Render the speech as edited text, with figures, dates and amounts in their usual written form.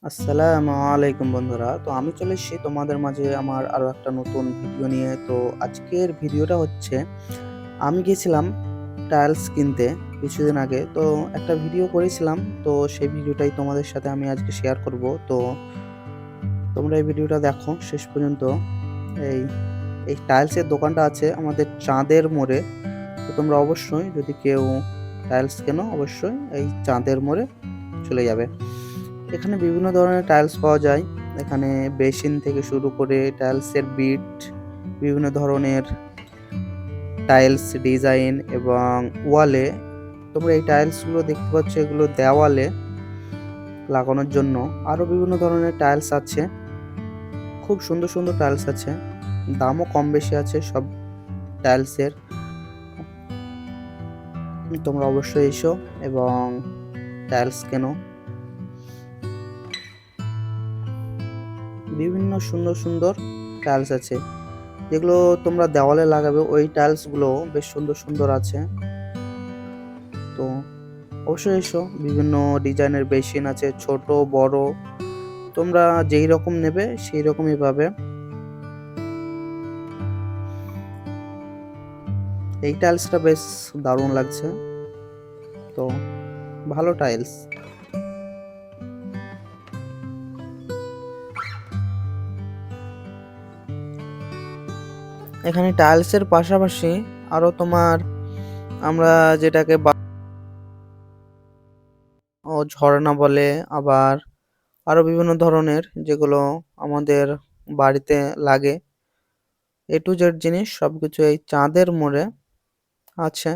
আসসালামু আলাইকুম বন্ধুরা। তো আমি চলে এসেছি তোমাদের মাঝে আমার আরো একটা নতুন ভিডিও নিয়ে। তো আজকের ভিডিওটা হচ্ছে আমি গেছিলাম টাইলস কিনতে কিছুদিন আগে। তো একটা ভিডিও করেছিলাম। তো সেই ভিডিওটাই তোমাদের সাথে আমি আজকে শেয়ার করব। তো তোমরা এই ভিডিওটা দেখো শেষ পর্যন্ত। এই এই টাইলসের দোকানটা আছে আমাদের চাঁদের মোড়ে। তো তোমরা অবশ্যই যদি কেউ টাইলস কেনো অবশ্যই এই চাঁদের মোড়ে চলে যাবে। এখানে বিভিন্ন ধরনের টাইলস পাওয়া যায়। এখানে বেসিন থেকে শুরু করে টাইলসের বিট, বিভিন্ন ধরনের টাইলস ডিজাইন এবং ওয়ালে তোমরা এই টাইলসগুলো দেখতে পাচ্ছ, এগুলো দেওয়ালে লাগানোর জন্য। আরও বিভিন্ন ধরনের টাইলস আছে, খুব সুন্দর সুন্দর টাইলস আছে, দামও কম বেশি আছে সব টাইলসের। তোমরা অবশ্যই এসো এবং টাইলস কেনো। বিভিন্ন সুন্দর সুন্দর টাইলস আছে যেগুলো তোমরা দেওয়ালে লাগাবে। ওই টাইলসগুলো বেশ সুন্দর সুন্দর আছে। তো অবশ্যই এসো। বিভিন্ন ডিজাইনের বেসিন আছে, ছোট বড়, তোমরা যেই রকম নেবে সেই রকমই পাবে। এই টাইলসটা বেশ দারুণ লাগছে, তো ভালো টাইলস। এখানে টাইলসের পাশাপাশি আরো তোমার আমরা যেটাকে ঝর্ণা বলে, আবার আরো বিভিন্ন ধরনের যেগুলো আমাদের বাড়িতে লাগে, এ টু জেড জিনিস সবকিছু এই চাঁদের মোড়ে আছে।